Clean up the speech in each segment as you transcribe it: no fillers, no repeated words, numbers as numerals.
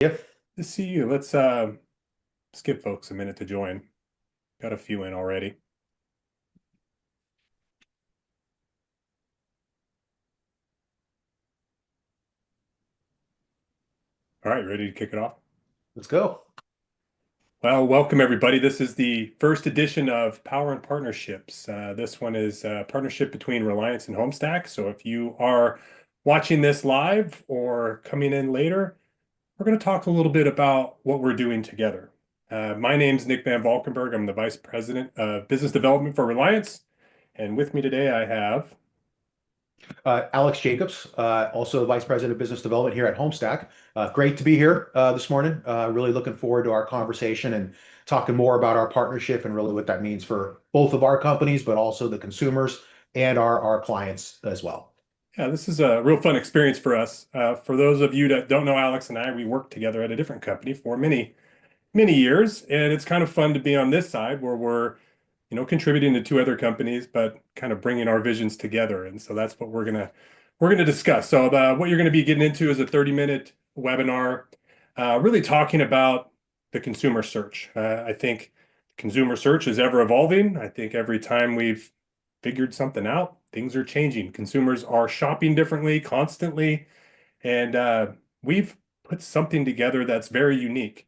Yep. To see you. Let's give folks a minute to join. Got a few in already. All right, ready to kick it off? Let's go. Well, welcome everybody. This is the first edition of Power and Partnerships. This one is a partnership between Reliance and HomeStack. So if you are watching this live or coming in later, we're going to talk a little bit about what we're doing together. My name's Nick Van Valkenburg. I'm the Vice President of Business Development for Reliance. And with me today, I have Alex Jacobs, also Vice President of Business Development here at HomeStack. Great to be here this morning. Really looking forward to our conversation and talking more about our partnership and really what that means for both of our companies, but also the consumers and our clients as well. Yeah, this is a real fun experience for us. For those of you that don't know Alex and I, we worked together at a different company for many, many years, and it's kind of fun to be on this side where we're, contributing to two other companies, but kind of bringing our visions together. And so that's what we're gonna discuss. So what you're going to be getting into is a 30-minute webinar, really talking about the consumer search. I think consumer search is ever evolving. I think every time we've figured something out, things are changing. Consumers are shopping differently constantly, and we've put something together that's very unique.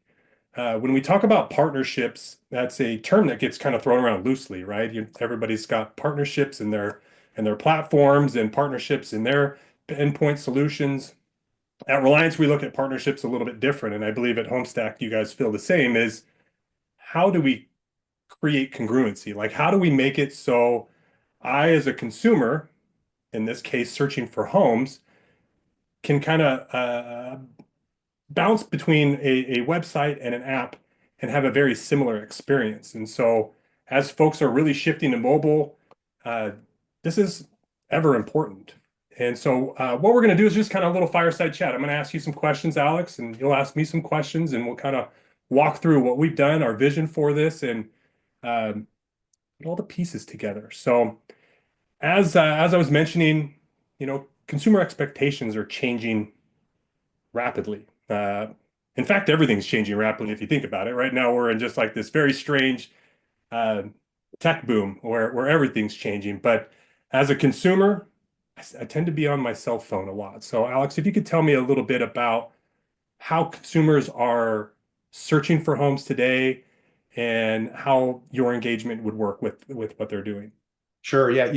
When we talk about partnerships, that's a term that gets kind of thrown around loosely, right? Everybody's got partnerships in their platforms and partnerships in their endpoint solutions. At Reliance, we look at partnerships a little bit different, and I believe at HomeStack you guys feel the same, is how do we create congruency? Like, how do we make it so I, as a consumer, in this case, searching for homes, can kind of bounce between a website and an app and have a very similar experience. And so, as folks are really shifting to mobile, uh, this is ever important. And so, what we're going to do is just kind of a little fireside chat. I'm going to ask you some questions, Alex, and you'll ask me some questions, and we'll kind of walk through what we've done, our vision for this, and um, put all the pieces together. So, as I was mentioning, consumer expectations are changing rapidly. In fact, everything's changing rapidly if you think about it. Right now, we're in just like this very strange uh, tech boom where everything's changing. But as a consumer, I tend to be on my cell phone a lot. So, Alex, if you could tell me a little bit about how consumers are searching for homes today and how your engagement would work with what they're doing. Sure. Yeah.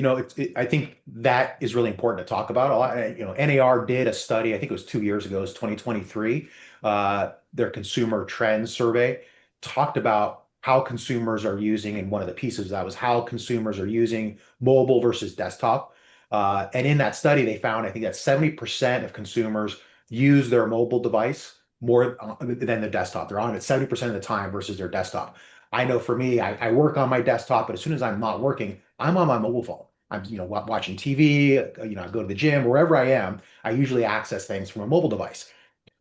I think that is really important to talk about. A lot, NAR did a study, I think it was 2 years ago, it was 2023. Their consumer trends survey talked about how consumers are using, and one of the pieces of that was how consumers are using mobile versus desktop. And in that study, they found, I think that 70% of consumers use their mobile device more than their desktop. They're on it 70% of the time versus their desktop. I know for me, I work on my desktop, but as soon as I'm not working, I'm on my mobile phone. I'm, watching TV, I go to the gym, wherever I am, I usually access things from a mobile device.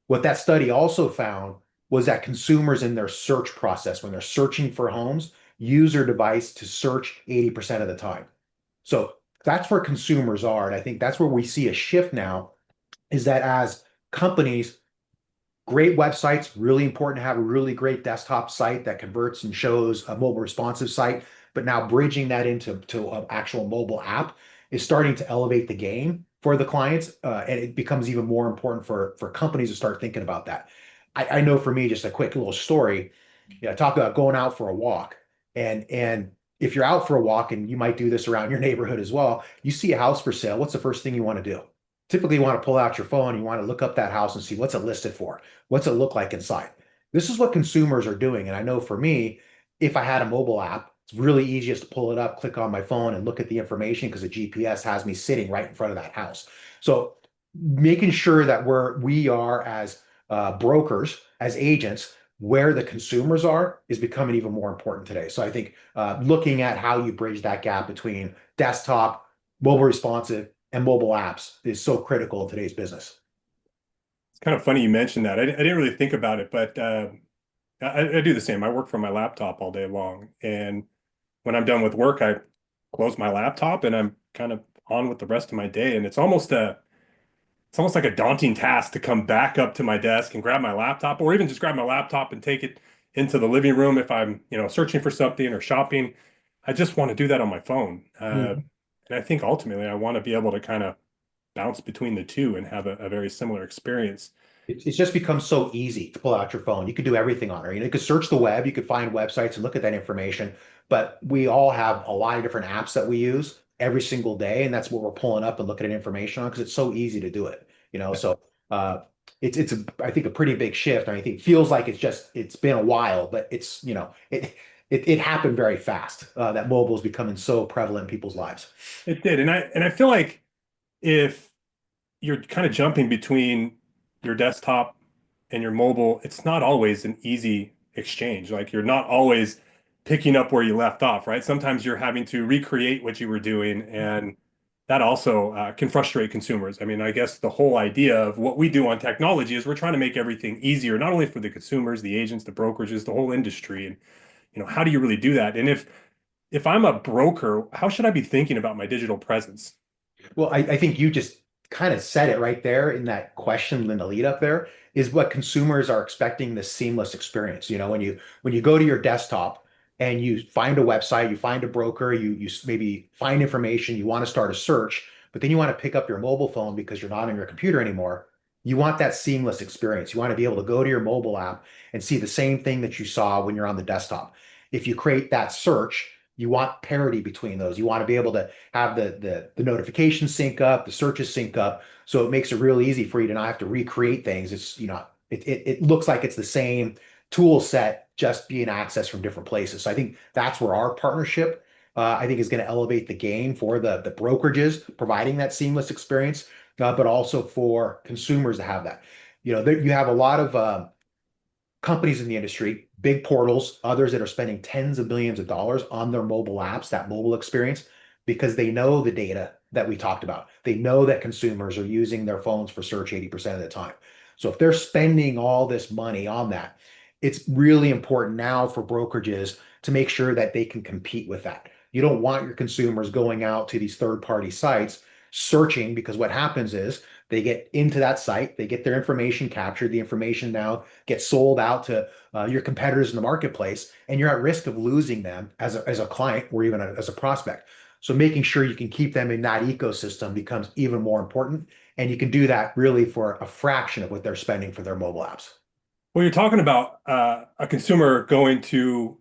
What that study also found was that consumers in their search process, when they're searching for homes, use their device to search 80% of the time. So that's where consumers are. And I think that's where we see a shift now, is that as companies, great websites, really important to have a really great desktop site that converts and shows a mobile responsive site. But now bridging that into an actual mobile app is starting to elevate the game for the clients, and it becomes even more important for companies to start thinking about that. I know for me, just a quick little story. Yeah, talk about going out for a walk, and if you're out for a walk, and you might do this around your neighborhood as well, you see a house for sale. What's the first thing you want to do? Typically, you want to pull out your phone, you want to look up that house and see what's it listed for. What's it look like inside? This is what consumers are doing. And I know for me, if I had a mobile app, it's really easy just to pull it up, click on my phone, and look at the information because the GPS has me sitting right in front of that house. So making sure that we are as brokers, as agents, where the consumers are is becoming even more important today. So I think looking at how you bridge that gap between desktop, mobile responsive, and mobile apps is so critical in today's business. It's kind of funny you mentioned that. I didn't really think about it, but I do the same. I work from my laptop all day long, and when I'm done with work, I close my laptop and I'm kind of on with the rest of my day. And it's almost it's almost like a daunting task to come back up to my desk and grab my laptop, or even just grab my laptop and take it into the living room if I'm, searching for something or shopping. I just want to do that on my phone. And I think ultimately I want to be able to kind of bounce between the two and have a very similar experience. It's just become so easy to pull out your phone. You could do everything on it. You could search the web, you could find websites and look at that information. But we all have a lot of different apps that we use every single day, and that's what we're pulling up and looking at information on because it's so easy to do it. So I think a pretty big shift. I think it feels like it's been a while, but it happened very fast. That mobile is becoming so prevalent in people's lives. It did. And I feel like if you're kind of jumping between your desktop and your mobile, it's not always an easy exchange. Like you're not always picking up where you left off, right? Sometimes you're having to recreate what you were doing, and that also can frustrate consumers. I mean, I guess the whole idea of what we do on technology is we're trying to make everything easier, not only for the consumers, the agents, the brokerages, the whole industry. And how do you really do that? And if I'm a broker, how should I be thinking about my digital presence? Well, I think you just kind of said it right there in that question in the lead up there is what consumers are expecting this seamless experience. When you go to your desktop and you find a website, you find a broker, you maybe find information, you want to start a search, but then you want to pick up your mobile phone because you're not on your computer anymore. You want that seamless experience. You want to be able to go to your mobile app and see the same thing that you saw when you're on the desktop. If you create that search, you want parity between those. You want to be able to have the notifications sync up, the searches sync up, so it makes it real easy for you to not have to recreate things. It looks like it's the same tool set just being accessed from different places. So I think that's where our partnership, I think, is going to elevate the game for the brokerages providing that seamless experience, but also for consumers to have that. You have a lot of companies in the industry, big portals, others that are spending tens of millions of dollars on their mobile apps, that mobile experience, because they know the data that we talked about. They know that consumers are using their phones for search 80% of the time. So if they're spending all this money on that, it's really important now for brokerages to make sure that they can compete with that. You don't want your consumers going out to these third-party sites searching because what happens is they get into that site, they get their information captured, the information now gets sold out to your competitors in the marketplace, and you're at risk of losing them as a client or even as a prospect. So making sure you can keep them in that ecosystem becomes even more important. And you can do that really for a fraction of what they're spending for their mobile apps. Well, you're talking about a consumer going to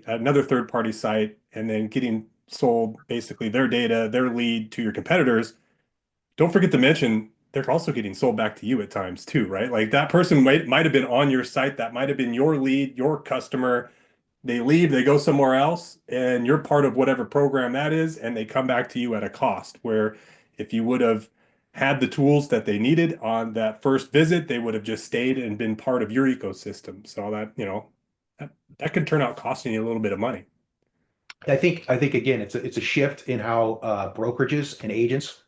another third-party site and then getting sold basically their data, their lead to your competitors. Don't forget to mention they're also getting sold back to you at times too, right? Like that person might have been on your site, that might have been your lead, your customer. They leave, they go somewhere else, and you're part of whatever program that is, and they come back to you at a cost. Where if you would have had the tools that they needed on that first visit, they would have just stayed and been part of your ecosystem. So that could turn out costing you a little bit of money. I think again, it's a shift in how brokerages and agents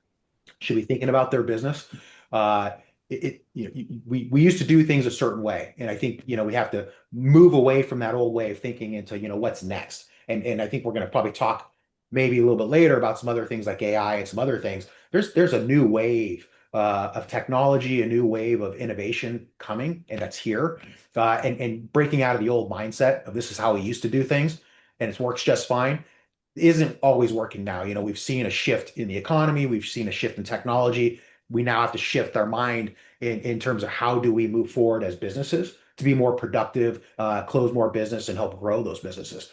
should be thinking about their business. Uh, we used to do things a certain way, and I think we have to move away from that old way of thinking into what's next. And I think we're going to probably talk maybe a little bit later about some other things like AI and some other things. There's a new wave of technology, a new wave of innovation coming, and that's here. And breaking out of the old mindset of this is how we used to do things, and it works just fine isn't always working now. We've seen a shift in the economy, we've seen a shift in technology. We now have to shift our mind in terms of how do we move forward as businesses to be more productive, close more business, and help grow those businesses.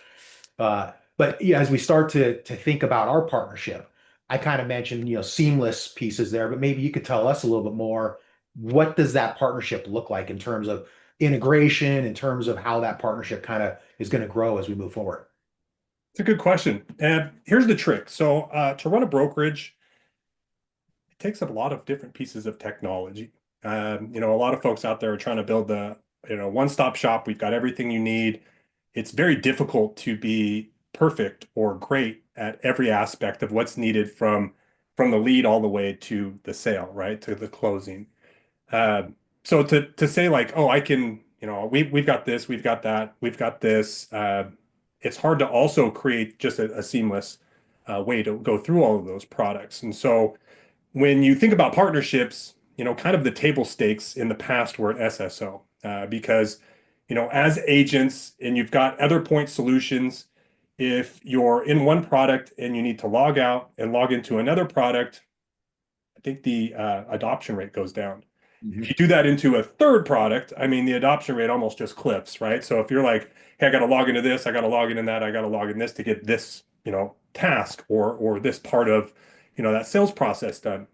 But yeah, as we start to think about our partnership, I kind of mentioned seamless pieces there, but maybe you could tell us a little bit more. What does that partnership look like in terms of integration, in terms of how that partnership kind of is going to grow as we move forward? It's a good question. And here's the trick. So to run a brokerage, it takes up a lot of different pieces of technology. A lot of folks out there are trying to build the, one-stop shop. We've got everything you need. It's very difficult to be perfect or great at every aspect of what's needed from the lead all the way to the sale, right? To the closing. Uh, so to say like, oh, I can, we've got this, we've got that, we've got this. It's hard to also create just a seamless way to go through all of those products. And so when you think about partnerships, kind of the table stakes in the past were at SSO, because, as agents and you've got other point solutions, if you're in one product and you need to log out and log into another product, I think the adoption rate goes down. If Mhm. you do that into a third product, I mean, the adoption rate almost just cliffs, right? So if you're like, hey, I got to log into this, I got to log into that, I got to log in this to get this, task or this part of, that sales process done.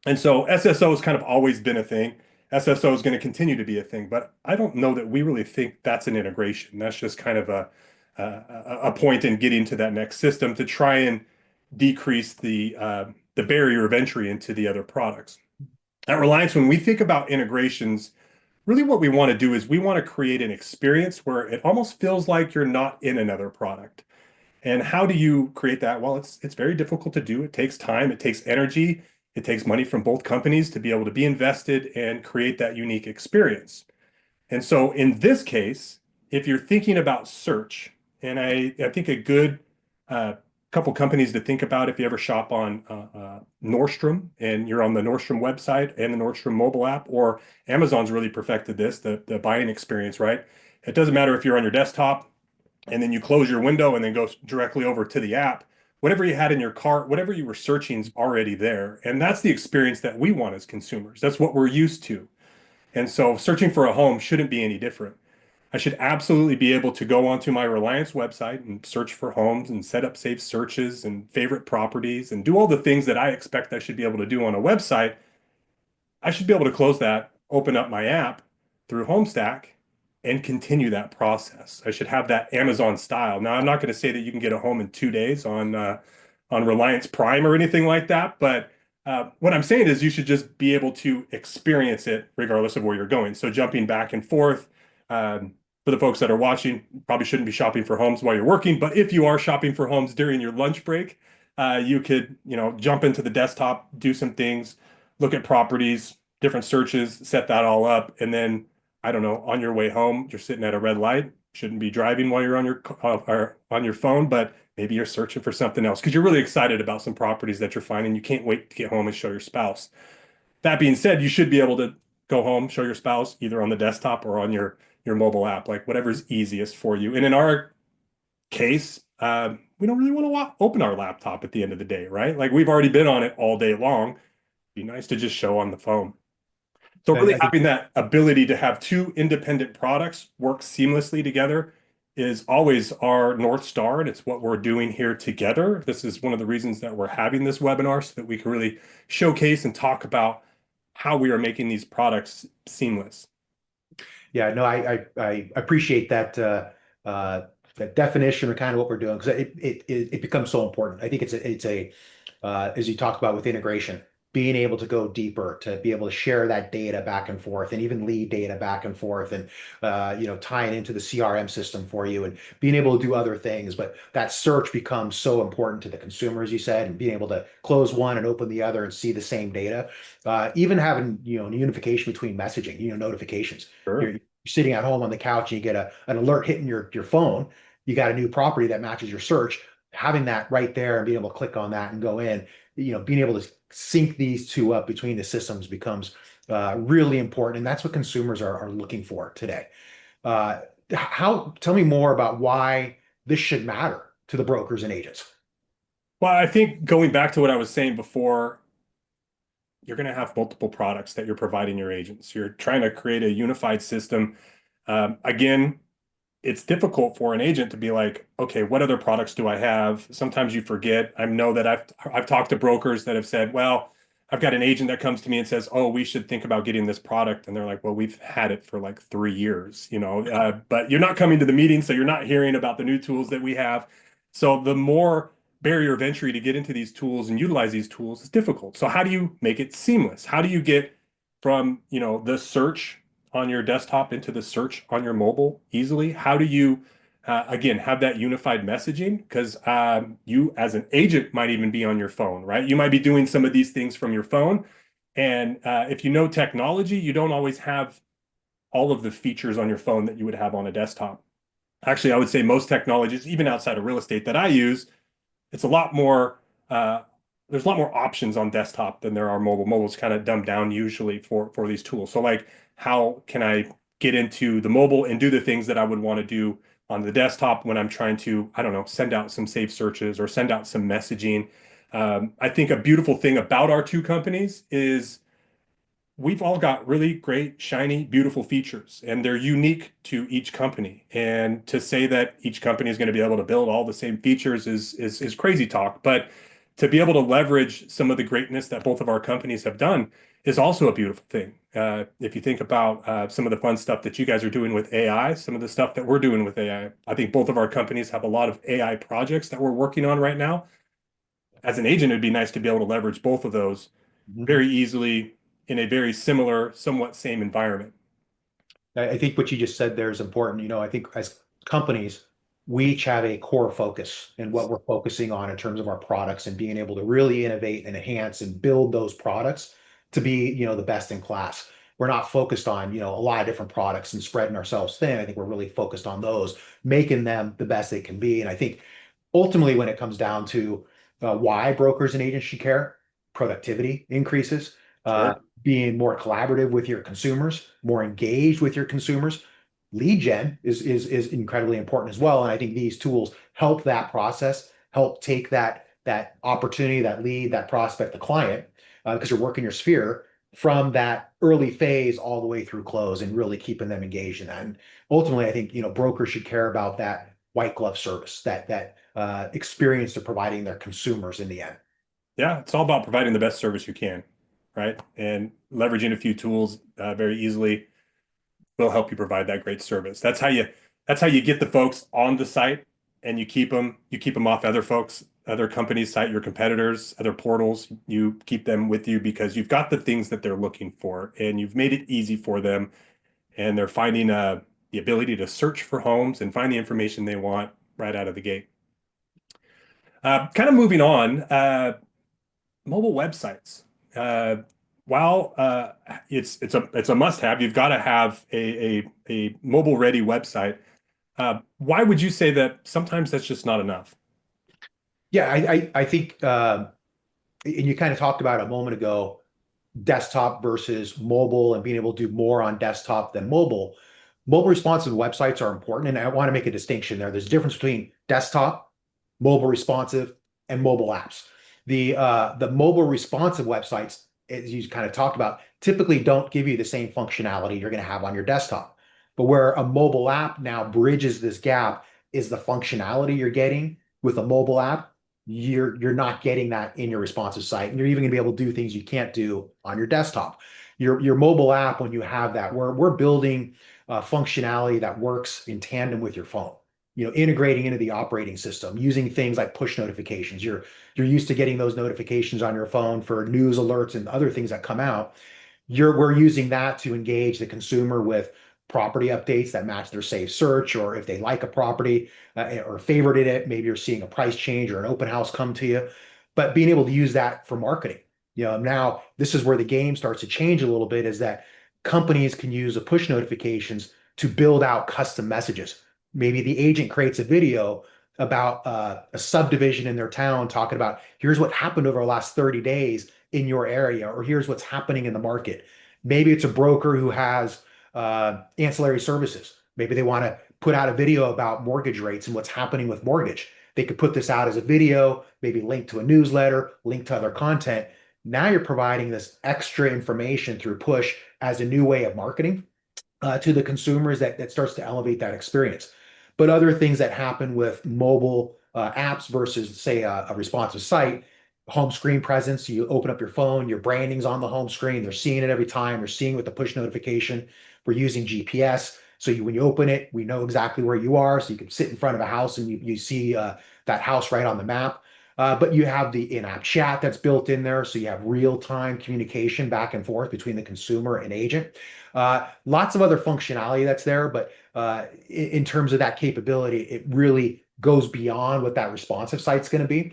And so SSO has kind of always been a thing. SSO is going to continue to be a thing, but I don't know that we really think that's an integration. That's just kind of a point in getting to that next system to try and decrease the barrier of entry into the other products. At Reliance, when we think about integrations, really what we want to do is we want to create an experience where it almost feels like you're not in another product. And how do you create that? Well, it's very difficult to do. It takes time, it takes energy, it takes money from both companies to be able to be invested and create that unique experience. And so in this case, if you're thinking about search, and I think a good couple companies to think about if you ever shop on Nordstrom and you're on the Nordstrom website and the Nordstrom mobile app, or Amazon's really perfected this, the buying experience, right? It doesn't matter if you're on your desktop and then you close your window and then go directly over to the app. Whatever you had in your cart, whatever you were searching is already there. And that's the experience that we want as consumers. That's what we're used to. And so searching for a home shouldn't be any different. I should absolutely be able to go onto my Reliance website and search for homes and set up safe searches and favorite properties and do all the things that I expect I should be able to do on a website. I should be able to close that, open up my app through HomeStack, and continue that process. I should have that Amazon style. Now, I'm not going to say that you can get a home in 2 days on Reliance Prime or anything like that, but what I'm saying is you should just be able to experience it regardless of where you're going. So jumping back and forth. For the folks that are watching, probably shouldn't be shopping for homes while you're working, but if you are shopping for homes during your lunch break, you could, jump into the desktop, do some things, look at properties, different searches, set that all up, and then I don't know, on your way home, you're sitting at a red light, shouldn't be driving while you're on your or on your phone, but maybe you're searching for something else because you're really excited about some properties that you're finding. You can't wait to get home and show your spouse. That being said, you should be able to go home, show your spouse either on the desktop or on your mobile app, like whatever's easiest for you. And in our case, we don't really want to open our laptop at the end of the day, right? Like we've already been on it all day long. It'd be nice to just show on the phone. So really I think having that ability to have two independent products work seamlessly together is always our North Star, and it's what we're doing here together. This is one of the reasons that we're having this webinar so that we can really showcase and talk about how we are making these products seamless. Yeah, no, I appreciate that definition of kind of what we're doing because it becomes so important. I think it's a as you talked about with integration, being able to go deeper, to be able to share that data back and forth, and even lead data back and forth, and tying into the CRM system for you, and being able to do other things. But that search becomes so important to the consumer, as you said, and being able to close one and open the other and see the same data. Even having unification between messaging, notifications. Sure. You're sitting at home on the couch and you get an alert hitting your phone. You got a new property that matches your search. Having that right there and being able to click on that and go in, being able to sync these two up between the systems becomes really important, and that's what consumers are looking for today. Tell me more about why this should matter to the brokers and agents. Well, I think going back to what I was saying before, you're going to have multiple products that you're providing your agents. You're trying to create a unified system. Again, it's difficult for an agent to be like, okay, what other products do I have? Sometimes you forget. I know that I've talked to brokers that have said, well, I've got an agent that comes to me and says, oh, we should think about getting this product. And they're like, well, we've had it for like 3 years, but you're not coming to the meeting, so you're not hearing about the new tools that we have. So the more barrier of entry to get into these tools and utilize these tools is difficult. So how do you make it seamless? How do you get from, the search on your desktop into the search on your mobile easily? How do you, again, have that unified messaging? Because you, as an agent, might even be on your phone, right? You might be doing some of these things from your phone. And if you know technology, you don't always have all of the features on your phone that you would have on a desktop. Actually, I would say most technologies, even outside of real estate that I use, it's a lot more there's a lot more options on desktop than there are mobile. Mobile's kind of dumbed down usually for these tools. So like, how can I get into the mobile and do the things that I would want to do on the desktop when I'm trying to, I don't know, send out some saved searches or send out some messaging. I think a beautiful thing about our two companies is we've all got really great, shiny, beautiful features, and they're unique to each company. And to say that each company is going to be able to build all the same features is crazy talk. But to be able to leverage some of the greatness that both of our companies have done is also a beautiful thing. If you think about some of the fun stuff that you guys are doing with AI, some of the stuff that we're doing with AI, I think both of our companies have a lot of AI projects that we're working on right now. As an agent, it'd be nice to be able to leverage both of those very easily in a very similar, somewhat same environment. I think what you just said there is important. I think as companies, we each have a core focus in what we're focusing on in terms of our products and being able to really innovate and enhance and build those products to be, the best in class. We're not focused on, a lot of different products and spreading ourselves thin. I think we're really focused on those, making them the best they can be. And I think ultimately, when it comes down to why brokers and agents should care, productivity increases, Sure. being more collaborative with your consumers, more engaged with your consumers. Lead gen is incredibly important as well. And I think these tools help that process, help take that opportunity, that lead, that prospect, the client, because you're working your sphere from that early phase all the way through close and really keeping them engaged in that. And ultimately, I think brokers should care about that white glove service, that experience they're providing their consumers in the end. Yeah, it's all about providing the best service you can, right? And leveraging a few tools very easily will help you provide that great service. That's how you get the folks on the site and you keep them off other folks, other companies' site, your competitors, other portals. You keep them with you because you've got the things that they're looking for and you've made it easy for them and they're finding the ability to search for homes and find the information they want right out of the gate. Kind of moving on, mobile websites. Uh, while it's a must-have, you've got to have a mobile-ready website. Why would you say that sometimes that's just not enough? Yeah, I think, and you kind of talked about a moment ago, desktop versus mobile and being able to do more on desktop than mobile. Mobile responsive websites are important, and I want to make a distinction there. There's a difference between desktop, mobile responsive, and mobile apps. The mobile responsive websites, as you kind of talked about, typically don't give you the same functionality you're going to have on your desktop. But where a mobile app now bridges this gap is the functionality you're getting with a mobile app. You're not getting that in your responsive site, and you're even going to be able to do things you can't do on your desktop. Your mobile app, when you have that, we're building functionality that works in tandem with your phone. Integrating into the operating system, using things like push notifications. You're used to getting those notifications on your phone for news alerts and other things that come out. We're using that to engage the consumer with property updates that match their safe search, or if they like a property or favorited it, maybe you're seeing a price change or an open house come to you. But being able to use that for marketing. Now this is where the game starts to change a little bit, is that companies can use the push notifications to build out custom messages. Maybe the agent creates a video about a subdivision in their town, talking about here's what happened over the last 30 days in your area, or here's what's happening in the market. Maybe it's a broker who has ancillary services. Maybe they want to put out a video about mortgage rates and what's happening with mortgage. They could put this out as a video, maybe link to a newsletter, link to other content. Now you're providing this extra information through push as a new way of marketing to the consumers that starts to elevate that experience. But other things that happen with mobile apps versus, say, a responsive site, home screen presence. You open up your phone, your branding's on the home screen. They're seeing it every time. They're seeing with the push notification. We're using GPS. So when you open it, we know exactly where you are. So you can sit in front of a house and you see that house right on the map. But you have the in-app chat that's built in there. So you have real-time communication back and forth between the consumer and agent. Lots of other functionality that's there, but in terms of that capability, it really goes beyond what that responsive site's going to be.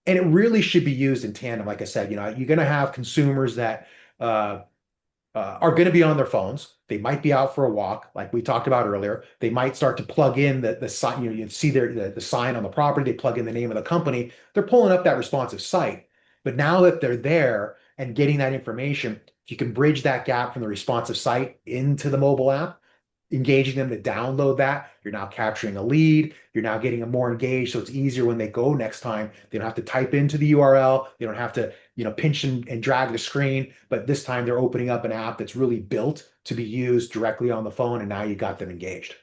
And it really should be used in tandem. Like I said, you're going to have consumers that are going to be on their phones. They might be out for a walk, like we talked about earlier. They might start to plug in the sign. You see the sign on the property. They plug in the name of the company. They're pulling up that responsive site. But now that they're there and getting that information, if you can bridge that gap from the responsive site into the mobile app, engaging them to download that, you're now capturing a lead. You're now getting them more engaged. So it's easier when they go next time. They don't have to type into the URL. They don't have to, pinch and drag the screen. But this time they're opening up an app that's really built to be used directly on the phone. And now you got them engaged.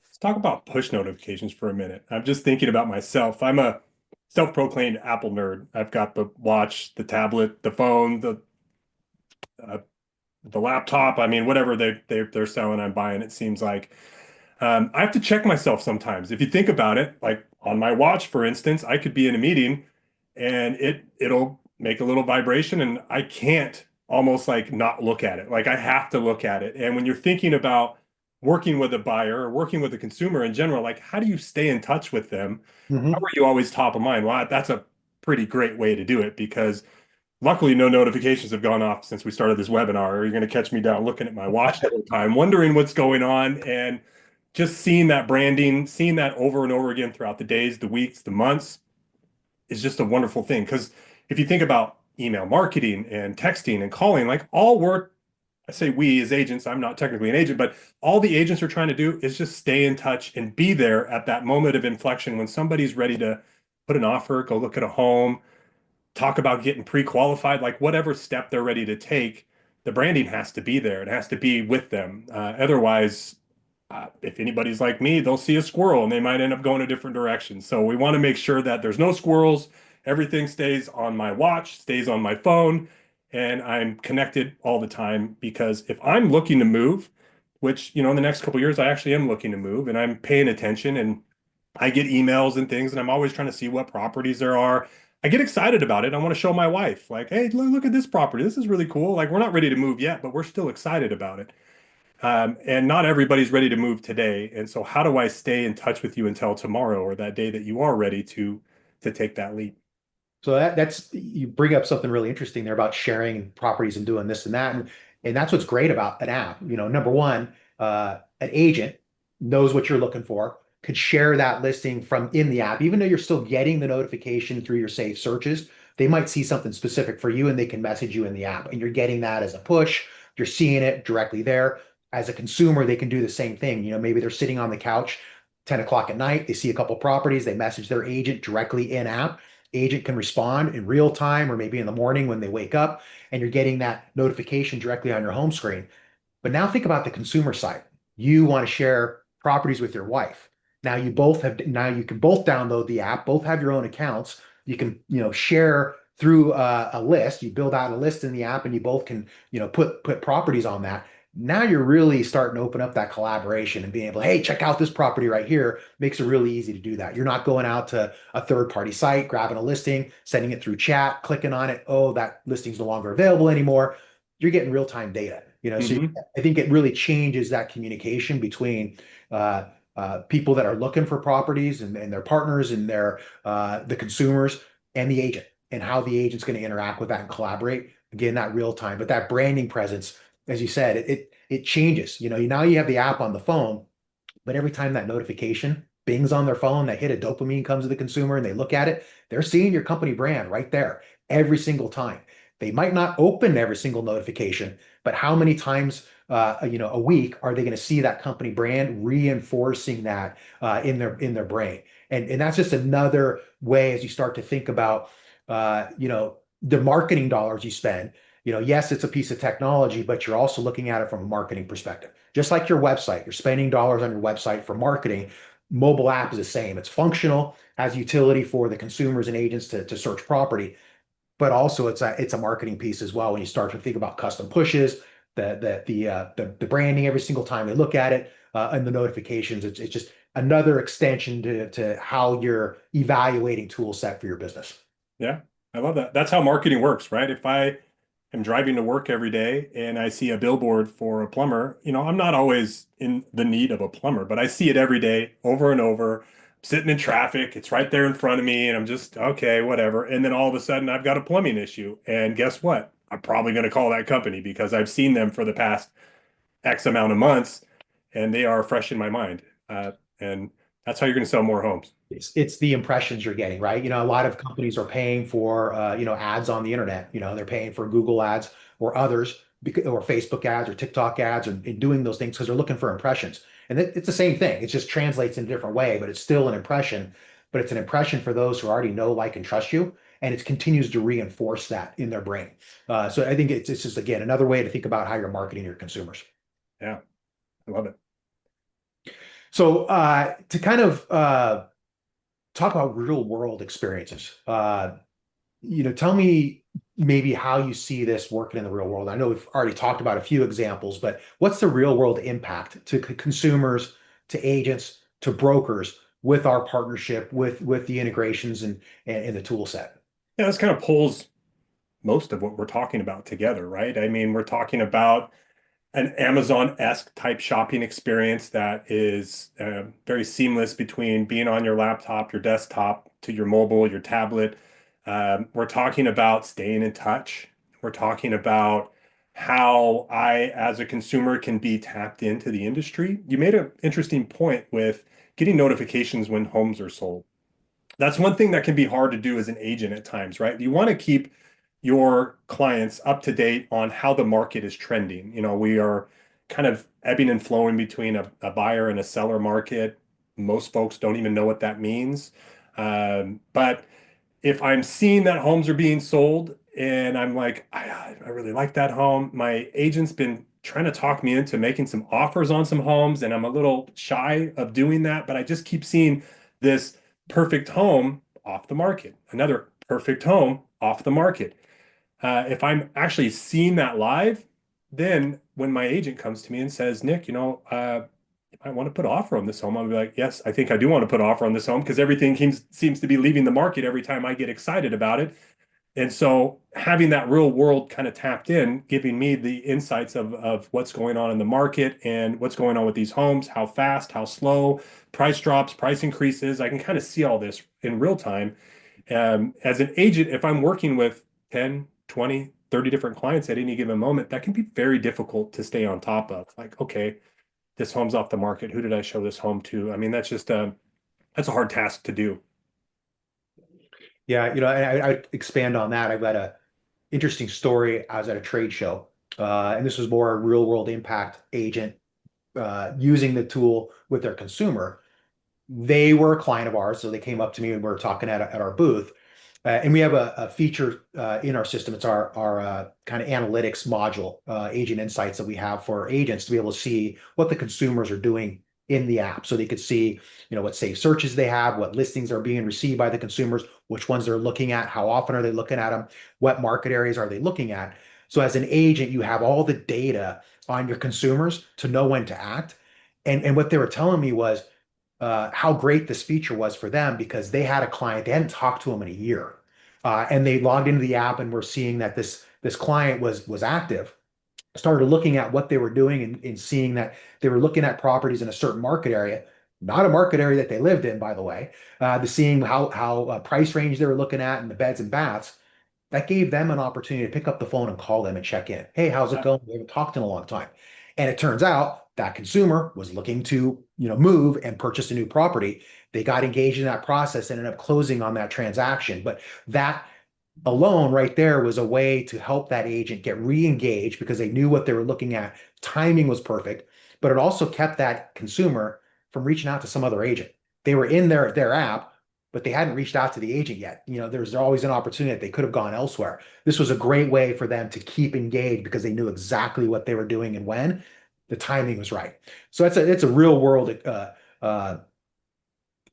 Let's talk about push notifications for a minute. I'm just thinking about myself. I'm a self-proclaimed Apple nerd. I've got the watch, the tablet, the phone, uh, the laptop. I mean, whatever they're selling, I'm buying. It seems like I have to check myself sometimes. If you think about it, like on my watch, for instance, I could be in a meeting and it'll make a little vibration, and I can't almost like not look at it. Like I have to look at it. And when you're thinking about working with a buyer or working with a consumer in general, like how do you stay in touch with them? How Mhm. are you always top of mind? Well, that's a pretty great way to do it because luckily, no notifications have gone off since we started this webinar. You're going to catch me down looking at my watch the whole time, wondering what's going on, and just seeing that branding, seeing that over and over again throughout the days, the weeks, the months is just a wonderful thing. Because if you think about email marketing and texting and calling, like all work, I say we as agents, I'm not technically an agent, but all the agents are trying to do is just stay in touch and be there at that moment of inflection when somebody's ready to put an offer, go look at a home, talk about getting pre-qualified, like whatever step they're ready to take, the branding has to be there. It has to be with them. Otherwise, if anybody's like me, they'll see a squirrel and they might end up going a different direction. So we want to make sure that there's no squirrels. Everything stays on my watch, stays on my phone, and I'm connected all the time because if I'm looking to move, which, in the next couple of years, I actually am looking to move and I'm paying attention and I get emails and things, and I'm always trying to see what properties there are. I get excited about it. I want to show my wife, like, hey, look at this property. This is really cool. Like, we're not ready to move yet, but we're still excited about it. And not everybody's ready to move today. And so, how do I stay in touch with you until tomorrow or that day that you are ready to take that leap? So that's you bring up something really interesting there about sharing properties and doing this and that. And that's what's great about an app. Number one, an agent knows what you're looking for, could share that listing from in the app, even though you're still getting the notification through your safe searches. They might see something specific for you and they can message you in the app. And you're getting that as a push. You're seeing it directly there. As a consumer, they can do the same thing. Maybe they're sitting on the couch 10 o'clock at night, they see a couple properties, they message their agent directly in app. Agent can respond in real time or maybe in the morning when they wake up, and you're getting that notification directly on your home screen. But now think about the consumer side. You want to share properties with your wife. Now you can both download the app, both have your own accounts. You can, share through a list. You build out a list in the app and you both can, put properties on that. Now you're really starting to open up that collaboration and being able, hey, check out this property right here. Makes it really easy to do that. You're not going out to a third-party site, grabbing a listing, sending it through chat, clicking on it. Oh, that listing's no longer available anymore. You're getting real-time data. So Hmm. I think it really changes that communication between people that are looking for properties and their partners and the consumers and the agent, and how the agent's going to interact with that and collaborate. Again, not real time, but that branding presence, as you said, it changes. Now you have the app on the phone, but every time that notification bings on their phone, that hit of dopamine comes to the consumer and they look at it, they're seeing your company brand right there every single time. They might not open every single notification, but how many times a week are they going to see that company brand reinforcing that in their brain? And that's just another way as you start to think about the marketing dollars you spend. Yes, it's a piece of technology, but you're also looking at it from a marketing perspective. Just like your website, you're spending dollars on your website for marketing. Mobile app is the same. It's functional, has utility for the consumers and agents to search property, but also it's a marketing piece as well when you start to think about custom pushes, the branding every single time they look at it, and the notifications. It's just another extension to how you're evaluating tool set for your business. Yeah, I love that. That's how marketing works, right? If I am driving to work every day and I see a billboard for a plumber, I'm not always in the need of a plumber, but I see it every day over and over. Sitting in traffic, it's right there in front of me, and I'm just, okay, whatever. And then all of a sudden, I've got a plumbing issue. And guess what? I'm probably going to call that company because I've seen them for the past X amount of months and they are fresh in my mind. And That's how you're going to sell more homes. It's the impressions you're getting, right? A lot of companies are paying for ads on the internet. They're paying for Google ads or others because, or Facebook ads or TikTok ads and doing those things because they're looking for impressions. And it's the same thing. It just translates in a different way, but it's still an impression. But it's an impression for those who already know, like, and trust you, and it continues to reinforce that in their brain. So I think it's just again another way to think about how you're marketing your consumers. Yeah, I love it. So to kind of talk about real world experiences. Tell me maybe how you see this working in the real world. I know we've already talked about a few examples, but what's the real world impact to consumers, to agents, to brokers with our partnership, with the integrations and the tool set? Yeah, this kind of pulls most of what we're talking about together, right? I mean, we're talking about an Amazon-esque type shopping experience that is very seamless between being on your laptop, your desktop, to your mobile, your tablet. We're talking about staying in touch. We're talking about how I, as a consumer, can be tapped into the industry. You made an interesting point with getting notifications when homes are sold. That's one thing that can be hard to do as an agent at times, right? You want to keep your clients up to date on how the market is trending. We are kind of ebbing and flowing between a buyer and a seller market. Most folks don't even know what that means. But if I'm seeing that homes are being sold and I'm like, I really like that home, my agent's been trying to talk me into making some offers on some homes, and I'm a little shy of doing that, but I just keep seeing this perfect home off the market, another perfect home off the market. If I'm actually seeing that live, then when my agent comes to me and says, Nick, I want to put an offer on this home, I'll be like, yes, I think I do want to put an offer on this home because everything seems to be leaving the market every time I get excited about it. And so having that real world kind of tapped in, giving me the insights of what's going on in the market and what's going on with these homes, how fast, how slow, price drops, price increases. I can kind of see all this in real time. As an agent, if I'm working with 10, 20, 30 different clients at any given moment, that can be very difficult to stay on top of. Like, okay, this home's off the market. Who did I show this home to? I mean, that's a hard task to do. Yeah, I expand on that. I've got a interesting story. I was at a trade show, and this was more a real world impact agent using the tool with their consumer. They were a client of ours, so they came up to me and we were talking at our booth. And we have a feature in our system. It's our kind of analytics module, agent insights that we have for agents to be able to see what the consumers are doing in the app. So they could see, what saved searches they have, what listings are being received by the consumers, which ones they're looking at, how often are they looking at them, what market areas are they looking at. So as an agent, you have all the data on your consumers to know when to act. And what they were telling me was how great this feature was for them because they had a client, they hadn't talked to him in a year. And they logged into the app and were seeing that this client was active, started looking at what they were doing and seeing that they were looking at properties in a certain market area, not a market area that they lived in, by the way, to seeing how price range they were looking at and the beds and baths. That gave them an opportunity to pick up the phone and call them and check in. Hey, how's it going? We haven't talked in a long time. And it turns out that consumer was looking to, move and purchase a new property. They got engaged in that process and ended up closing on that transaction. But that alone right there was a way to help that agent get re-engaged because they knew what they were looking at. Timing was perfect, but it also kept that consumer from reaching out to some other agent. They were in their app, but they hadn't reached out to the agent yet. There's always an opportunity that they could have gone elsewhere. This was a great way for them to keep engaged because they knew exactly what they were doing and when the timing was right. So it's a real world uh,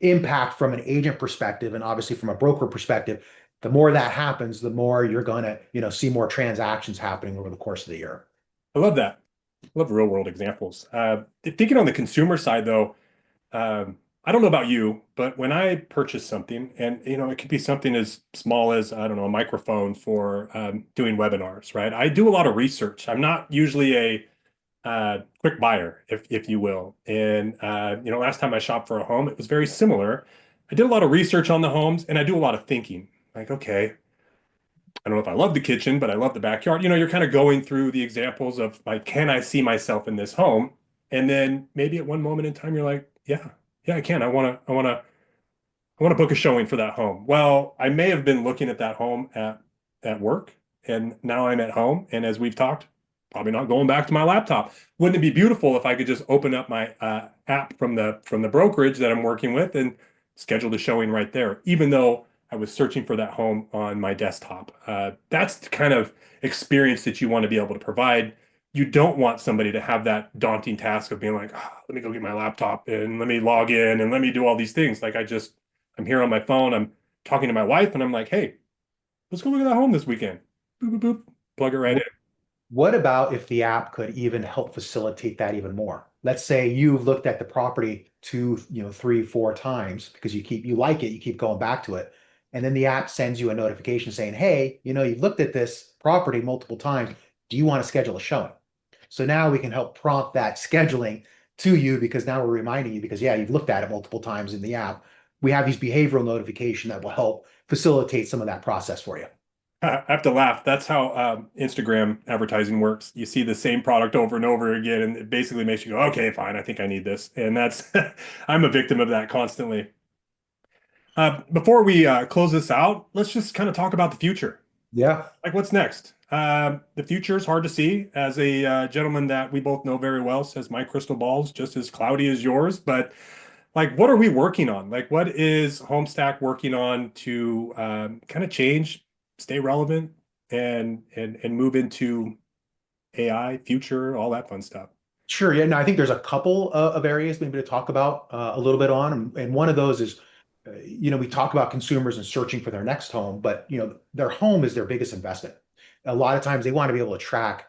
impact from an agent perspective and obviously from a broker perspective. The more that happens, the more you're going to, see more transactions happening over the course of the year. I love that. I love real world examples. Thinking on the consumer side, though, I don't know about you, but when I purchase something, and it could be something as small as, I don't know, a microphone for doing webinars, right? I do a lot of research. I'm not usually a quick buyer, if you will. And last time I shopped for a home, it was very similar. I did a lot of research on the homes, and I do a lot of thinking. Like, okay, I don't know if I love the kitchen, but I love the backyard. You're kind of going through the examples of like, can I see myself in this home? And then maybe at one moment in time, you're like, yeah, Yeah, I can. I want to book a showing for that home. Well, I may have been looking at that home at work, and now I'm at home. And as we've talked, probably not going back to my laptop. Wouldn't it be beautiful if I could just open up my app from the brokerage that I'm working with and schedule the showing right there, even though I was searching for that home on my desktop. That's the kind of experience that you want to be able to provide. You don't want somebody to have that daunting task of being like, "Ah, let me go get my laptop and let me log in and let me do all these things." Like I'm here on my phone. I'm talking to my wife, and I'm like, "Hey, let's go look at that home this weekend." Boop, boop, boop. Plug it right in. What about if the app could even help facilitate that even more? Let's say you've looked at the property two, three, four times because you like it, you keep going back to it. And then the app sends you a notification saying, hey, you've looked at this property multiple times. Do you want to schedule a showing? So now we can help prompt that scheduling to you because now we're reminding you because yeah, you've looked at it multiple times in the app. We have these behavioral notification that will help facilitate some of that process for you. I have to laugh. That's how Instagram advertising works. You see the same product over and over again, and it basically makes you go, "Okay, fine, I think I need this." And that's I'm a victim of that constantly. Before we close this out, let's just kind of talk about the future. Yeah. Like, what's next? The future is hard to see. As a gentleman that we both know very well says, my crystal ball's just as cloudy as yours. But like, what are we working on? Like, what is Homestack working on to kind of change, stay relevant, and move into AI, future, all that fun stuff? Sure. Yeah. No, I think there's a couple of areas maybe to talk about a little bit on. And one of those is, we talk about consumers and searching for their next home, but, their home is their biggest investment. A lot of times they want to be able to track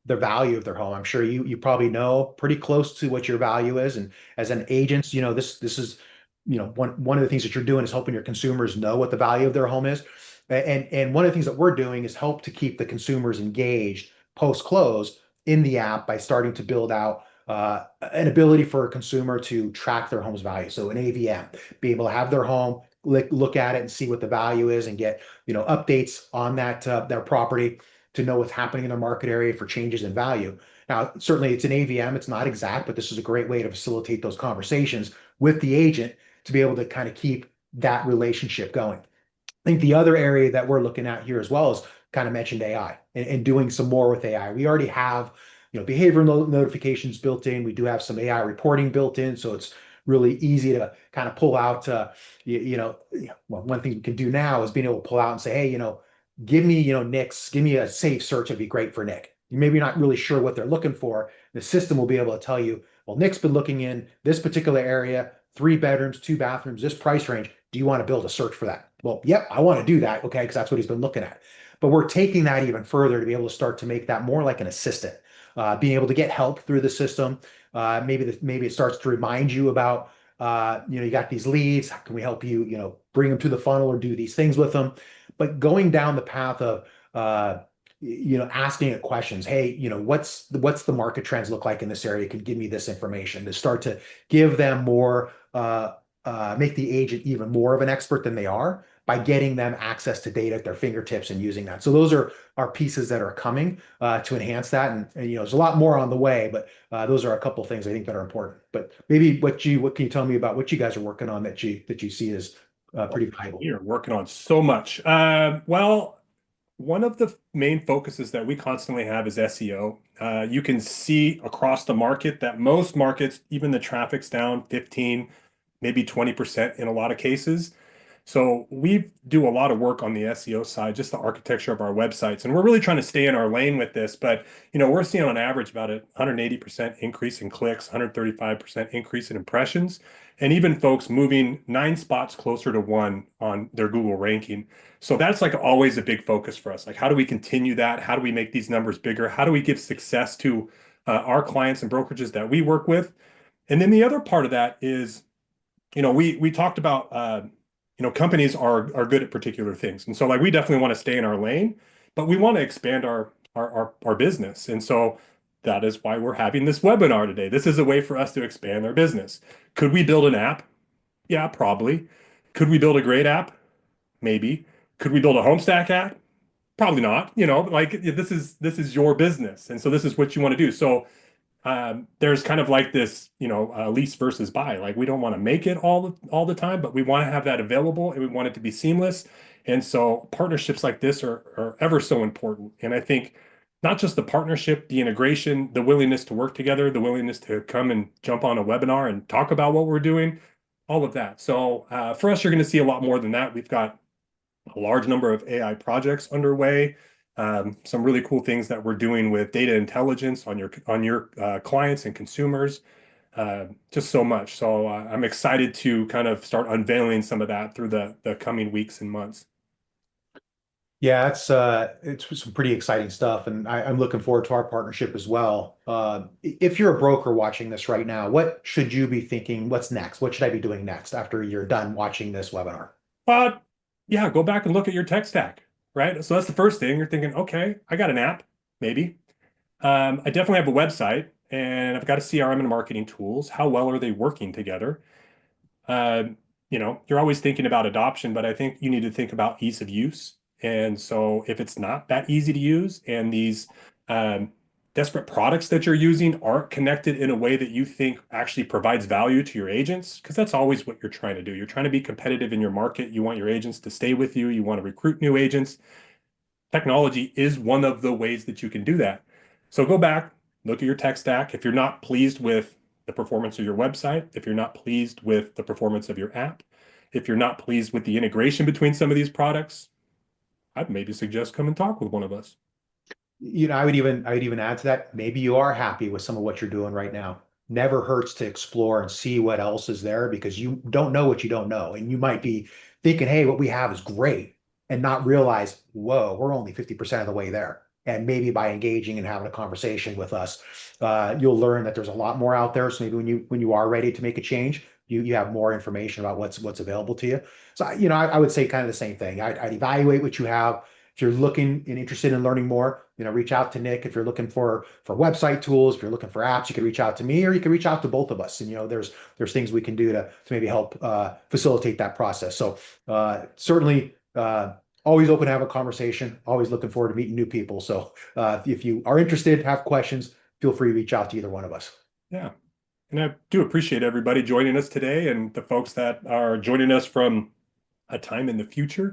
the value of their home. I'm sure you probably know pretty close to what your value is. And as an agent, this is, one of the things that you're doing is helping your consumers know what the value of their home is. And one of the things that we're doing is help to keep the consumers engaged post-close in the app by starting to build out an ability for a consumer to track their home's value. So an AVM, be able to have their home, look at it and see what the value is and get, updates on that their property to know what's happening in their market area for changes in value. Now, certainly it's an AVM, it's not exact, but this is a great way to facilitate those conversations with the agent to be able to kind of keep that relationship going. I think the other area that we're looking at here as well is kind of mentioned AI and doing some more with AI. We already have, behavior notifications built in. We do have some AI reporting built in, so it's really easy to kind of pull out. Well, one thing we can do now is being able to pull out and say, hey, give me, Nick's, give me a safe search. It'd be great for Nick. You maybe not really sure what they're looking for. The system will be able to tell you, well, Nick's been looking in this particular area, 3 bedrooms, 2 bathrooms, this price range. Do you want to build a search for that? Well, yep, I want to do that. Okay, because that's what he's been looking at. But we're taking that even further to be able to start to make that more like an assistant, being able to get help through the system. Maybe it starts to remind you about, you got these leads. How can we help you, bring them to the funnel or do these things with them? But going down the path of, asking it questions. Hey, what's the market trends look like in this area? Could give me this information to start to give them more, make the agent even more of an expert than they are by getting them access to data at their fingertips and using that. So those are pieces that are coming to enhance that, and there's a lot more on the way, but those are a couple of things I think that are important. But maybe what can you tell me about what you guys are working on that you see as pretty valuable? We are working on so much. One of the main focuses that we constantly have is SEO. You can see across the market that most markets, even the traffic's down 15, maybe 20% in a lot of cases. So we do a lot of work on the SEO side, just the architecture of our websites, and we're really trying to stay in our lane with this. But we're seeing on average about a 180% increase in clicks, 135% increase in impressions, and even folks moving 9 spots closer to one on their Google ranking. So that's like always a big focus for us. Like, how do we continue that? How do we make these numbers bigger? How do we give success to our clients and brokerages that we work with? And then the other part of that is, we talked about companies are good at particular things. And so like we definitely want to stay in our lane, but we want to expand our business. And so that is why we're having this webinar today. This is a way for us to expand our business. Could we build an app? Yeah, probably. Could we build a great app? Maybe. Could we build a Homestack app? Probably not. Like this is your business. And so this is what you want to do. So there's kind of like this, lease versus buy. Like we don't want to make it all the time, but we want to have that available and we want it to be seamless. And so partnerships like this are ever so important. And I think not just the partnership, the integration, the willingness to work together, the willingness to come and jump on a webinar and talk about what we're doing, all of that. So for us, you're going to see a lot more than that. We've got a large number of AI projects underway. Some really cool things that we're doing with data intelligence on your clients and consumers. Just so much. So I'm excited to kind of start unveiling some of that through the coming weeks and months. Yeah, it's some pretty exciting stuff, and I'm looking forward to our partnership as well. If you're a broker watching this right now, what should you be thinking? What's next? What should I be doing next after you're done watching this webinar? But yeah, go back and look at your tech stack, right? So that's the first thing. You're thinking, okay, I got an app, maybe. I definitely have a website and I've got a CRM and marketing tools. How well are they working together? Uh, you're always thinking about adoption, but I think you need to think about ease of use. And so if it's not that easy to use and these um, desperate products that you're using aren't connected in a way that you think actually provides value to your agents, because that's always what you're trying to do. You're trying to be competitive in your market. You want your agents to stay with you. You want to recruit new agents. Technology is one of the ways that you can do that. So go back, look at your tech stack. If you're not pleased with the performance of your website, if you're not pleased with the performance of your app, if you're not pleased with the integration between some of these products, I'd maybe suggest come and talk with one of us. I would even add to that. Maybe you are happy with some of what you're doing right now. Never hurts to explore and see what else is there because you don't know what you don't know. And you might be thinking, hey, what we have is great, and not realize, whoa, we're only 50% of the way there. And maybe by engaging and having a conversation with us, you'll learn that there's a lot more out there. So maybe when you are ready to make a change, you have more information about what's available to you. So I would say kind of the same thing. I'd evaluate what you have. If you're looking and interested in learning more, reach out to Nick. If you're looking for website tools, if you're looking for apps, you can reach out to me, or you can reach out to both of us. And there's things we can do to maybe help facilitate that process. So certainly always open to have a conversation. Always looking forward to meeting new people. So if you are interested, have questions, feel free to reach out to either one of us. Yeah. And I do appreciate everybody joining us today and the folks that are joining us from a time in the future.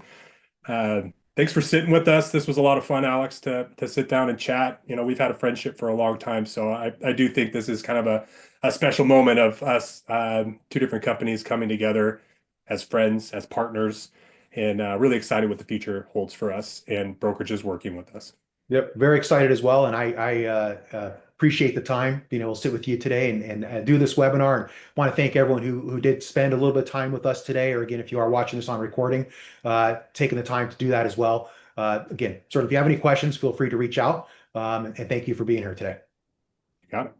Uh, Thanks for sitting with us. This was a lot of fun, Alex, to sit down and chat. We've had a friendship for a long time, so I do think this is kind of a special moment of us, two different companies coming together as friends, as partners, and really excited what the future holds for us and brokerages working with us. Yep, very excited as well, and I appreciate the time being able to sit with you today and do this webinar. And want to thank everyone who did spend a little bit of time with us today, or again, if you are watching this on recording, taking the time to do that as well. Again, certainly if you have any questions, feel free to reach out. And thank you for being here today. Got it.